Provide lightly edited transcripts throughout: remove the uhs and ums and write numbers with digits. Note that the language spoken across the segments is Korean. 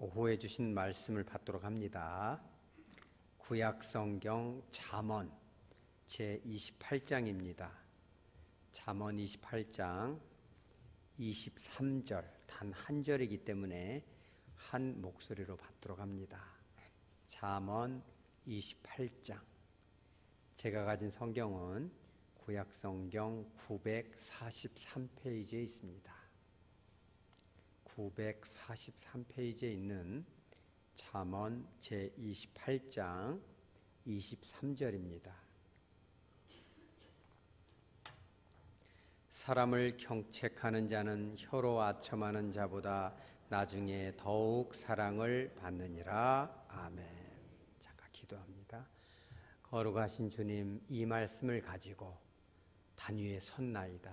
오후에 주신 말씀을 받도록 합니다. 구약성경 잠언 제28장입니다. 잠언 28장 23절 단 한 절이기 때문에 한 목소리로 받도록 합니다. 잠언 28장. 제가 가진 성경은 구약성경 943페이지에 있습니다. 943페이지에 있는 잠언 제28장 23절입니다. 사람을 경책하는 자는 혀로 아첨하는 자보다 나중에 더욱 사랑을 받느니라. 아멘. 잠깐 기도합니다. 거룩하신 주님, 이 말씀을 가지고 단위에 섰나이다.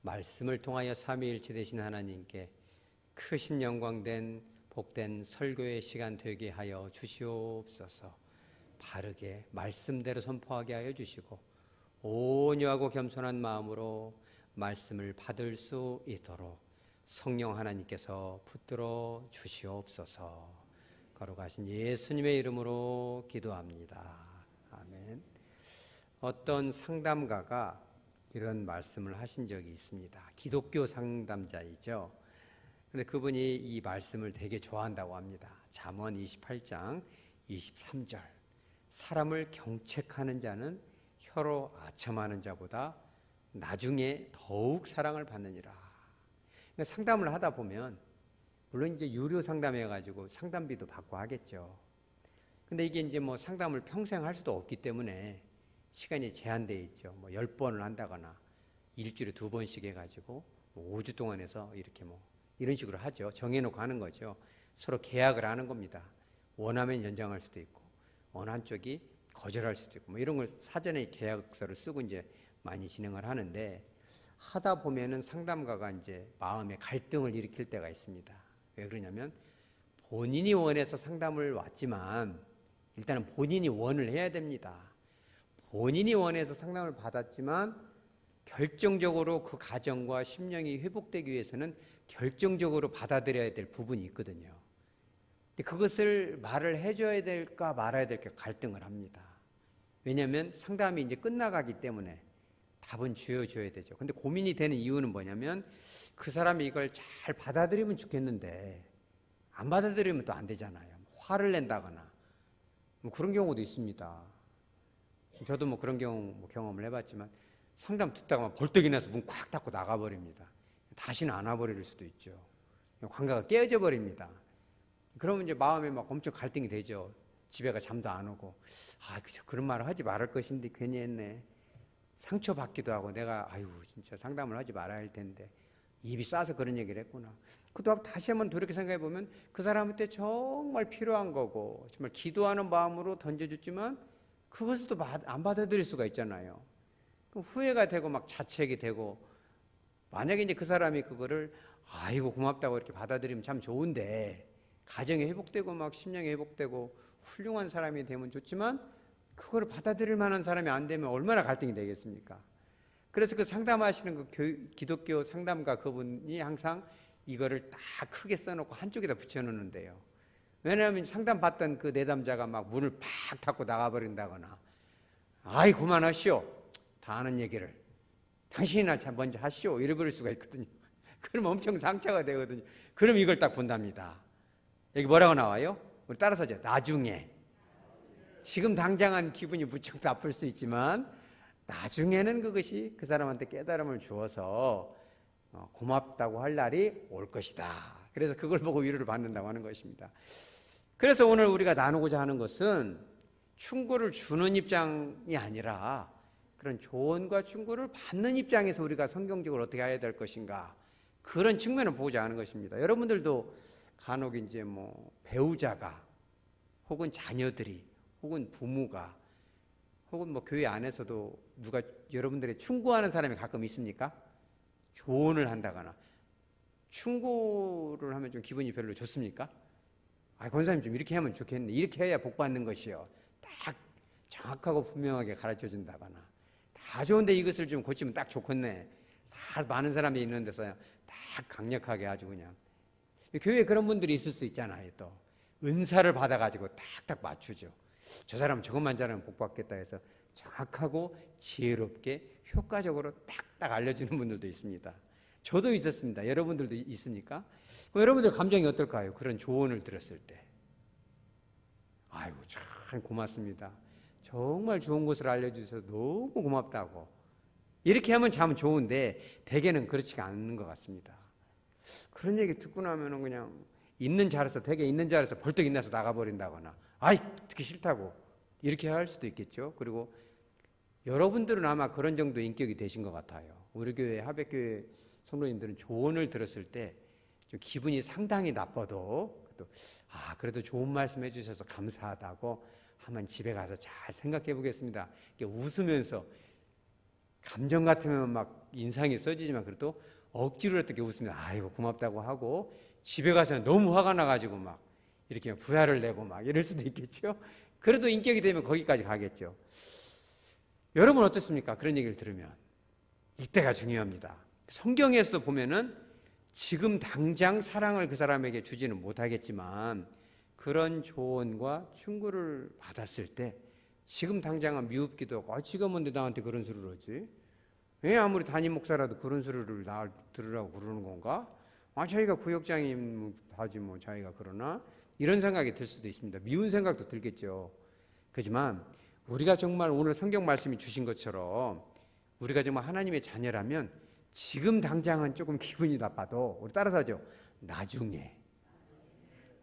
말씀을 통하여 삼위일체 되신 하나님께 크신 영광된 복된 설교의 시간 되게 하여 주시옵소서. 바르게 말씀대로 선포하게 하여 주시고 온유하고 겸손한 마음으로 말씀을 받을 수 있도록 성령 하나님께서 붙들어 주시옵소서. 거룩하신 예수님의 이름으로 기도합니다. 아멘. 어떤 상담가가 이런 말씀을 하신 적이 있습니다. 기독교 상담자이죠. 그런데 그분이 이 말씀을 되게 좋아한다고 합니다. 잠언 28장 23절. 사람을 경책하는 자는 혀로 아첨하는 자보다 나중에 더욱 사랑을 받느니라. 그러니까 상담을 하다 보면 물론 이제 유료 상담해가지고 상담비도 받고 하겠죠. 근데 이게 이제 뭐 상담을 평생 할 수도 없기 때문에 시간이 제한되어 있죠. 뭐 10번을 한다거나 일주일에 2번씩 해가지고 뭐 5주 동안 해서 이렇게 뭐 이런 식으로 하죠. 정해놓고 하는 거죠. 서로 계약을 하는 겁니다. 원하면 연장할 수도 있고 어느 한쪽이 거절할 수도 있고 뭐 이런 걸 사전에 계약서를 쓰고 이제 많이 진행을 하는데 하다 보면은 상담가가 이제 마음에 갈등을 일으킬 때가 있습니다. 왜 그러냐면 본인이 원해서 상담을 왔지만 일단은 본인이 원을 해야 됩니다. 본인이 원해서 상담을 받았지만 결정적으로 그 가정과 심령이 회복되기 위해서는 결정적으로 받아들여야 될 부분이 있거든요. 근데 그것을 말을 해줘야 될까 말아야 될까 갈등을 합니다. 왜냐하면 상담이 이제 끝나가기 때문에 답은 주어줘야 되죠. 근데 고민이 되는 이유는 뭐냐면 그 사람이 이걸 잘 받아들이면 좋겠는데 안 받아들이면 또 안 되잖아요. 화를 낸다거나 뭐 그런 경우도 있습니다. 저도 뭐 그런 경험을 해봤지만 상담 듣다가 벌떡이 나서 문 콱 닫고 나가버립니다. 다시는 안 와버릴 수도 있죠. 관계가 깨어져 버립니다. 그러면 이제 마음에 막 엄청 갈등이 되죠. 집에 가 잠도 안 오고 그런 말을 하지 말할 것인데 괜히 했네. 상처받기도 하고 내가 진짜 상담을 하지 말아야 할 텐데 입이 싸서 그런 얘기를 했구나. 그것도 다시 한번 돌이켜 생각해 보면 그 사람한테 정말 필요한 거고 정말 기도하는 마음으로 던져줬지만 그것을 또 안 받아들일 수가 있잖아요. 그럼 후회가 되고 막 자책이 되고 만약에 이제 그 사람이 그거를 고맙다고 이렇게 받아들이면 참 좋은데 가정이 회복되고 막 심령이 회복되고 훌륭한 사람이 되면 좋지만 그걸 받아들일 만한 사람이 안 되면 얼마나 갈등이 되겠습니까? 그래서 그 상담하시는 그 기독교 상담가 그분이 항상 이거를 딱 크게 써놓고 한쪽에다 붙여놓는데요. 왜냐하면 상담받던 그 내담자가 막 문을 팍 닫고 나가버린다거나 그만하시오. 다 아는 얘기를 당신이나 먼저 하시오. 이래버릴 수가 있거든요. 그럼 엄청 상처가 되거든요. 그럼 이걸 딱 본답니다. 여기 뭐라고 나와요? 우리 따라서죠. 나중에. 지금 당장은 기분이 무척 나쁠 수 있지만 나중에는 그것이 그 사람한테 깨달음을 주어서 고맙다고 할 날이 올 것이다. 그래서 그걸 보고 위로를 받는다고 하는 것입니다. 그래서 오늘 우리가 나누고자 하는 것은 충고를 주는 입장이 아니라 그런 조언과 충고를 받는 입장에서 우리가 성경적으로 어떻게 해야 될 것인가 그런 측면을 보고자 하는 것입니다. 여러분들도 간혹 이제 뭐 배우자가 혹은 자녀들이 혹은 부모가 혹은 뭐 교회 안에서도 누가 여러분들의 충고하는 사람이 가끔 있습니까? 조언을 한다거나 충고를 하면 좀 기분이 별로 좋습니까? 권사님 좀 이렇게 하면 좋겠네. 이렇게 해야 복 받는 것이요. 딱 정확하고 분명하게 가르쳐 준다거나 다 좋은데 이것을 좀 고치면 딱 좋겠네. 다 많은 사람이 있는 데서 딱 강력하게 아주 그냥 교회에 그런 분들이 있을 수 있잖아요. 또 은사를 받아가지고 딱딱 맞추죠. 저 사람 저것만 잘하면 복 받겠다 해서 정확하고 지혜롭게 효과적으로 딱딱 알려주는 분들도 있습니다. 저도 있었습니다. 여러분들도 있습니까? 여러분들 감정이 어떨까요? 그런 조언을 들었을 때. 아이고 참 고맙습니다. 정말 좋은 것을 알려주셔서 너무 고맙다고. 이렇게 하면 참 좋은데 대개는 그렇지가 않는 것 같습니다. 그런 얘기 듣고 나면은 그냥 있는 자리에서 대개 있는 자리에서 벌떡 일어나서 나가버린다거나 아이 듣기 싫다고 이렇게 할 수도 있겠죠. 그리고 여러분들은 아마 그런 정도 인격이 되신 것 같아요. 우리 교회 하백교회 성도님들은 조언을 들었을 때 좀 기분이 상당히 나빠도 그래도 좋은 말씀 해주셔서 감사하다고 한번 집에 가서 잘 생각해 보겠습니다. 웃으면서 감정 같으면 막 인상이 써지지만 그래도 억지로 어떻게 웃으면 아이고 고맙다고 하고 집에 가서는 너무 화가 나가지고 막 이렇게 부야를 내고 막 이럴 수도 있겠죠. 그래도 인격이 되면 거기까지 가겠죠. 여러분 어떻습니까? 그런 얘기를 들으면 이때가 중요합니다. 성경에서도 보면은 지금 당장 사랑을 그 사람에게 주지는 못하겠지만 그런 조언과 충고를 받았을 때 지금 당장은 미흡기도 하고 지금 뭔데 나한테 그런 소리를 하지? 왜 아무리 담임 목사라도 그런 소리를 나 들으라고 그러는 건가? 자기가 구역장님 하지 뭐 자기가 그러나? 이런 생각이 들 수도 있습니다. 미운 생각도 들겠죠. 그렇지만 우리가 정말 오늘 성경 말씀이 주신 것처럼 우리가 정말 하나님의 자녀라면 지금 당장은 조금 기분이 나빠도 우리 따라서 하죠.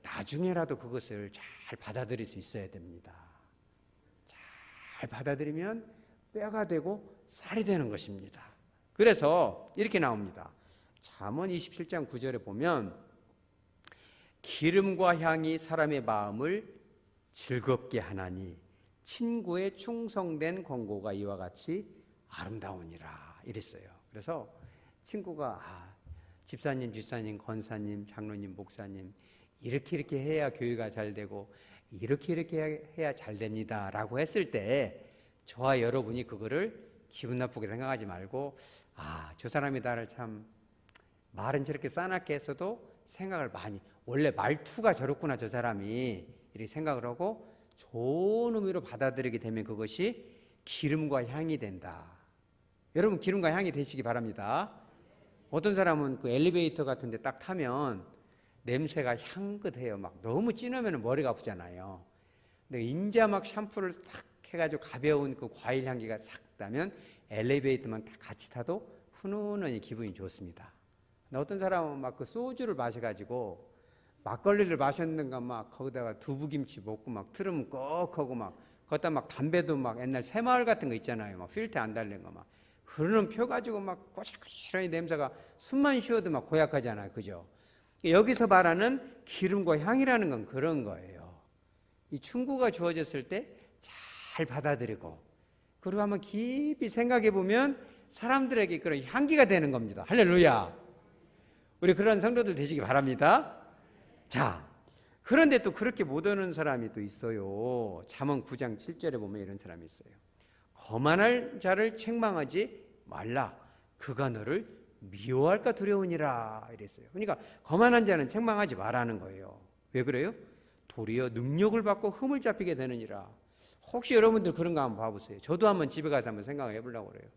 나중에라도 그것을 잘 받아들일 수 있어야 됩니다. 잘 받아들이면 뼈가 되고 살이 되는 것입니다. 그래서 이렇게 나옵니다. 잠언 27장 9절에 보면 기름과 향이 사람의 마음을 즐겁게 하나니 친구의 충성된 권고가 이와 같이 아름다우니라 이랬어요. 그래서 친구가 집사님, 권사님, 장로님, 목사님 이렇게 해야 교회가 잘 되고 이렇게 해야 잘 됩니다 라고 했을 때 저와 여러분이 그거를 기분 나쁘게 생각하지 말고 저 사람이 나를 참 말은 저렇게 싸납게 했어도 생각을 많이 원래 말투가 저렇구나 저 사람이 이렇게 생각을 하고 좋은 의미로 받아들이게 되면 그것이 기름과 향이 된다. 여러분 기름과 향이 되시기 바랍니다. 어떤 사람은 그 엘리베이터 같은 데 딱 타면 냄새가 향긋해요. 막 너무 진하면 머리가 아프잖아요. 근데 인자 막 샴푸를 탁 해가지고 가벼운 그 과일 향기가 싹 나면 엘리베이터만 다 같이 타도 훈훈하니 기분이 좋습니다. 근데 어떤 사람은 막 그 소주를 마셔가지고 막걸리를 마셨는가 막 거기다가 두부김치 먹고 막 트름 꺽 하고 막 거기다 막 담배도 막 옛날 새마을 같은 거 있잖아요. 막 필터 안 달린 거 막 흐르는 펴가지고 막 꼬실꼬실하니 냄새가 숨만 쉬어도 막 고약하잖아요. 그죠? 여기서 말하는 기름과 향이라는 건 그런 거예요. 이 충고가 주어졌을 때 잘 받아들이고 그리고 한번 깊이 생각해 보면 사람들에게 그런 향기가 되는 겁니다. 할렐루야. 우리 그런 성도들 되시기 바랍니다. 자, 그런데 또 그렇게 못 오는 사람이 또 있어요. 잠언 9장 7절에 보면 이런 사람이 있어요. 거만할 자를 책망하지 말라. 그가 너를 미워할까 두려우니라 이랬어요. 그러니까 거만한 자는 책망하지 말라는 거예요. 왜 그래요? 도리어 능력을 받고 흠을 잡히게 되느니라. 혹시 여러분들 그런 거 한번 봐보세요. 저도 한번 집에 가서 한번 생각해 보려고 그래요.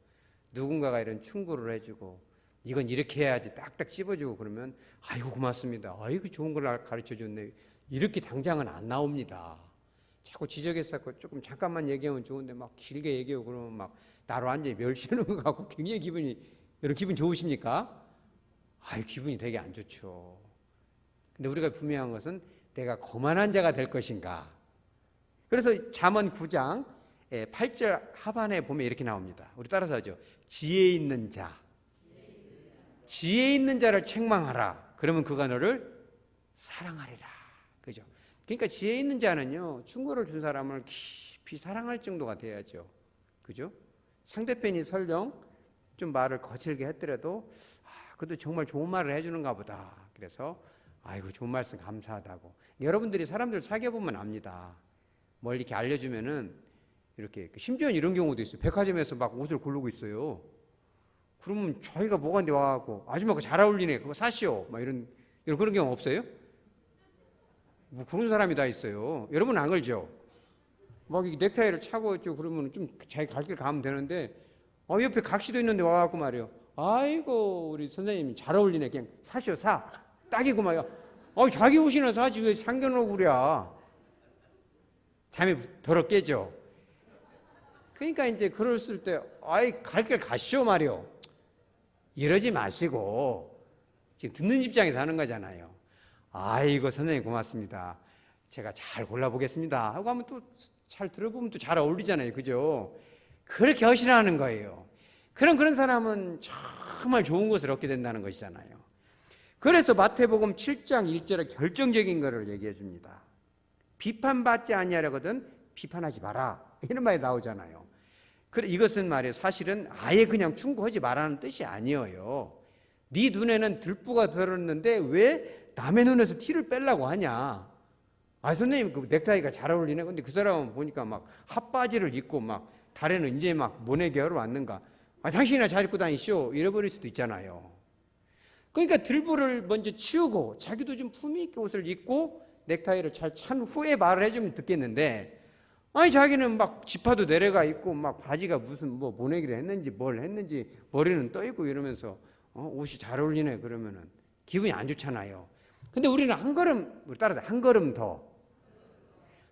누군가가 이런 충고를 해주고 이건 이렇게 해야지 딱딱 찝어주고 그러면 아이고 고맙습니다. 아이고 좋은 걸 가르쳐줬네. 이렇게 당장은 안 나옵니다. 자꾸 지적해서 조금 잠깐만 얘기하면 좋은데 막 길게 얘기하고 그러면 막 나로 완전히 멸시하는 것 같고 굉장히 여러분 기분 좋으십니까? 아유 기분이 되게 안 좋죠. 근데 우리가 분명한 것은 내가 거만한 자가 될 것인가. 그래서 잠언 9장 8절 하반에 보면 이렇게 나옵니다. 우리 따라서 하죠. 지혜 있는 자를 책망하라. 그러면 그가 너를 사랑하리라. 그죠? 그러니까 지혜 있는 자는요, 충고를 준 사람을 깊이 사랑할 정도가 돼야죠. 그죠? 상대편이 설령 좀 말을 거칠게 했더라도 그래도 정말 좋은 말을 해주는가 보다. 그래서 아이고 좋은 말씀 감사하다고. 여러분들이 사람들 사귀어 보면 압니다. 뭘 이렇게 알려주면은 이렇게 심지어 이런 경우도 있어요. 백화점에서 막 옷을 고르고 있어요. 그러면 저희가 뭐가 데 와갖고 아줌마 그거 잘 어울리네. 그거 사시오. 막 이런 여러분 그런 경우 없어요? 뭐 그런 사람이 다 있어요. 여러분 안 그러죠? 막 넥타이를 차고 있죠. 그러면 좀 자기 갈 길 가면 되는데 옆에 각시도 있는데 와갖고 말이에요. 아이고 우리 선생님 잘 어울리네. 그냥 사시오 사. 딱이고 말이야. 자기 옷이나 사지 왜 상견하고 그래. 잠이 덜어 깨죠. 그러니까 이제 그랬을 때 갈 길 가시오 말이요. 이러지 마시고 지금 듣는 입장에서 하는 거잖아요. 아이고 선생님 고맙습니다. 제가 잘 골라보겠습니다 하고 하면 또 잘 들어보면 또 잘 어울리잖아요. 그죠? 그렇게 하시라는 거예요. 그런 사람은 정말 좋은 것을 얻게 된다는 것이잖아요. 그래서 마태복음 7장 1절에 결정적인 것을 얘기해 줍니다. 비판받지 아니하려거든 비판하지 마라. 이런 말이 나오잖아요. 이것은 말이에요. 사실은 아예 그냥 충고하지 말라는 뜻이 아니에요. 네 눈에는 들보가 들었는데 왜 남의 눈에서 티를 빼려고 하냐. 선생님 그 넥타이가 잘 어울리네. 근데 그 사람은 보니까 막 핫바지를 입고 막 달에는 이제 막 모내기 하러 왔는가. 당신이나 잘 입고 다니시오. 이래버릴 수도 있잖아요. 그러니까 들보를 먼저 치우고 자기도 좀 품위 있게 옷을 입고 넥타이를 잘 찬 후에 말을 해주면 듣겠는데 자기는 막 지파도 내려가 있고 막 바지가 무슨 뭐 모내기를 했는지 뭘 했는지 머리는 떠 있고 이러면서 옷이 잘 어울리네 그러면은 기분이 안 좋잖아요. 근데 우리는 우리 따라서 한 걸음 더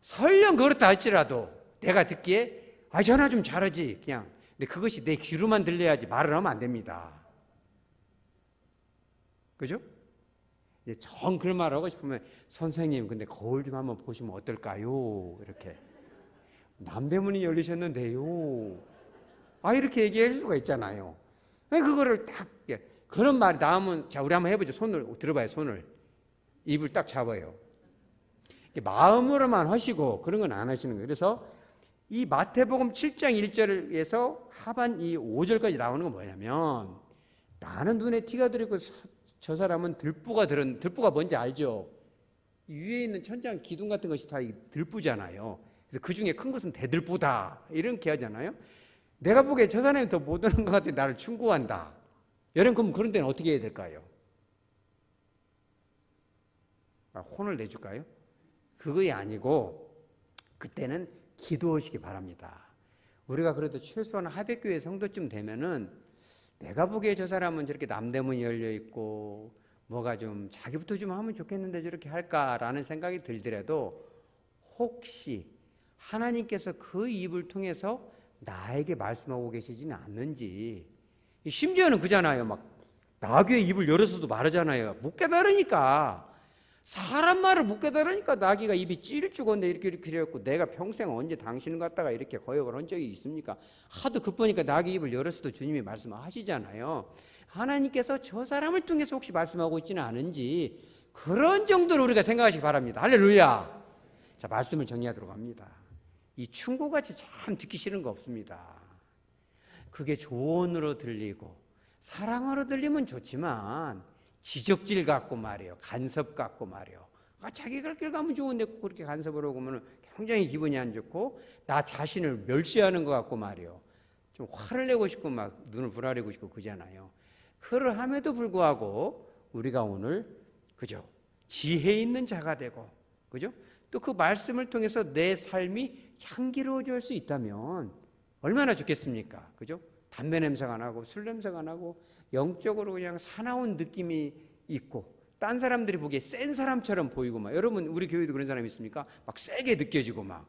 설령 그렇다 할지라도 내가 듣기에 전화 좀 잘하지 그냥. 근데 그것이 내 귀로만 들려야지 말을 하면 안 됩니다. 그죠? 정 그런 말 하고 싶으면 선생님 근데 거울 좀 한번 보시면 어떨까요? 이렇게 남대문이 열리셨는데요. 이렇게 얘기할 수가 있잖아요. 그거를 딱 그런 말이 나오면 자 우리 한번 해보죠. 손을 들어봐요. 손을 입을 딱 잡아요. 마음으로만 하시고 그런 건 안 하시는 거예요. 그래서 이 마태복음 7장 1절에서 하반 이 5절까지 나오는 건 뭐냐면 나는 눈에 티가 들었고 저 사람은 들보가 뭔지 알죠? 위에 있는 천장 기둥 같은 것이 다 들보잖아요. 그래서 그 중에 큰 것은 대들보다 이렇게 하잖아요. 내가 보기에 저 사람이 더 못하는 것 같아. 나를 충고한다. 여러분 그럼 그런 데는 어떻게 해야 될까요? 혼을 내줄까요? 그거이 아니고 그때는 기도하시기 바랍니다. 우리가 그래도 최소한 하백교회 성도쯤 되면은 내가 보기에 저 사람은 저렇게 남대문이 열려있고 뭐가 좀 자기부터 좀 하면 좋겠는데 저렇게 할까라는 생각이 들더라도 혹시 하나님께서 그 입을 통해서 나에게 말씀하고 계시지는 않는지. 심지어는 그잖아요. 막 나귀의 입을 열어서도 말하잖아요. 못 깨달으니까. 사람 말을 못 깨달으니까 나귀가 입이 찌를 죽었는데 이렇게 이랬고 내가 평생 언제 당신을 갖다가 이렇게 거역을 한 적이 있습니까? 하도 급하니까 나귀 입을 열었어도 주님이 말씀하시잖아요. 하나님께서 저 사람을 통해서 혹시 말씀하고 있지는 않은지 그런 정도로 우리가 생각하시기 바랍니다. 할렐루야. 자, 말씀을 정리하도록 합니다. 이 충고같이 참 듣기 싫은 거 없습니다. 그게 조언으로 들리고 사랑으로 들리면 좋지만 지적질 같고 말이에요. 간섭 같고 말이에요. 자기 갈 길 가면 좋은데 그렇게 간섭을 하고 오면 굉장히 기분이 안 좋고 나 자신을 멸시하는 것 같고 말이에요. 좀 화를 내고 싶고 막 눈을 부라리고 싶고 그잖아요. 그러함에도 불구하고 우리가 오늘 그죠? 지혜 있는 자가 되고 그죠? 또 그 말씀을 통해서 내 삶이 향기로워질 수 있다면 얼마나 좋겠습니까? 그죠? 담배 냄새가 나고 술 냄새가 나고 영적으로 그냥 사나운 느낌이 있고 딴 사람들이 보기에 센 사람처럼 보이고 막 여러분 우리 교회도 그런 사람 있습니까? 막 세게 느껴지고 막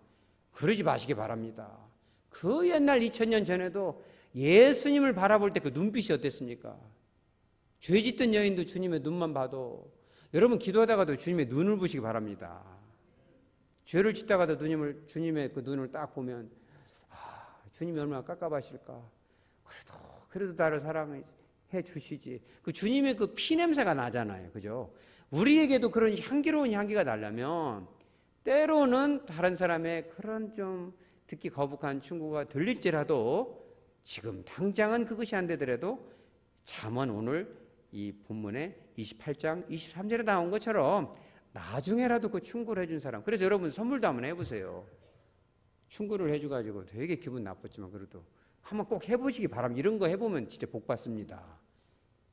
그러지 마시기 바랍니다. 그 옛날 2000년 전에도 예수님을 바라볼 때 그 눈빛이 어땠습니까? 죄 짓던 여인도 주님의 눈만 봐도 여러분 기도하다가도 주님의 눈을 보시기 바랍니다. 죄를 짓다가도 주님의 그 눈을 딱 보면 주님이 얼마나 깝깝하실까. 그래도 나를 사랑해 주시지. 그 주님의 그 피 냄새가 나잖아요. 그죠? 우리에게도 그런 향기로운 향기가 나려면 때로는 다른 사람의 그런 좀 듣기 거북한 충고가 들릴지라도 지금 당장은 그것이 안 되더라도 잠언 오늘 이 본문에 28장 23절에 나온 것처럼 나중에라도 그 충고를 해준 사람. 그래서 여러분 선물도 한번 해보세요. 충고를 해줘가지고 되게 기분 나빴지만 그래도 한번 꼭 해보시기 바랍니다. 이런 거 해보면 진짜 복 받습니다.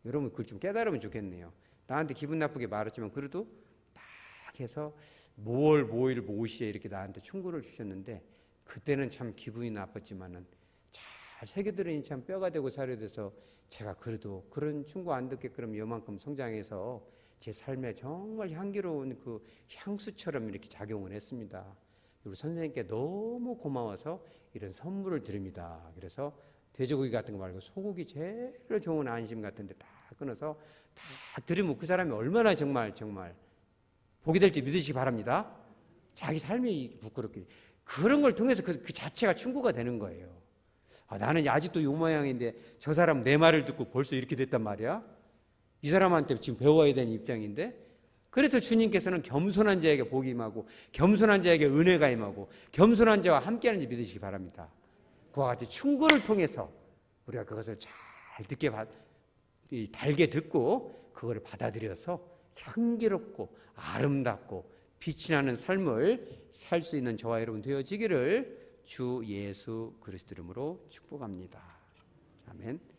여러분 그걸 좀 깨달으면 좋겠네요. 나한테 기분 나쁘게 말했지만 그래도 딱 해서 모일 모시에 이렇게 나한테 충고를 주셨는데 그때는 참 기분이 나빴지만은 잘 새겨들으니 참 뼈가 되고 살이 돼서 제가 그래도 그런 충고 안 듣게끔 요만큼 성장해서 제 삶에 정말 향기로운 그 향수처럼 이렇게 작용을 했습니다. 우리 선생님께 너무 고마워서 이런 선물을 드립니다. 그래서 돼지고기 같은 거 말고 소고기 제일 좋은 안심 같은데 다 끊어서 다 드리면 그 사람이 얼마나 정말 복이 될지 믿으시기 바랍니다. 자기 삶이 부끄럽게 그런 걸 통해서 그 자체가 충고가 되는 거예요. 나는 아직도 이 모양인데 저 사람 내 말을 듣고 벌써 이렇게 됐단 말이야. 이 사람한테 지금 배워야 되는 입장인데 그래서 주님께서는 겸손한 자에게 복이 임하고 겸손한 자에게 은혜가 임하고 겸손한 자와 함께하는 지 믿으시기 바랍니다. 그와 같이 충고를 통해서 우리가 그것을 잘 달게 듣고 그걸 받아들여서 향기롭고 아름답고 빛이 나는 삶을 살 수 있는 저와 여러분 되어지기를 주 예수 그리스도 이름으로 축복합니다. 아멘.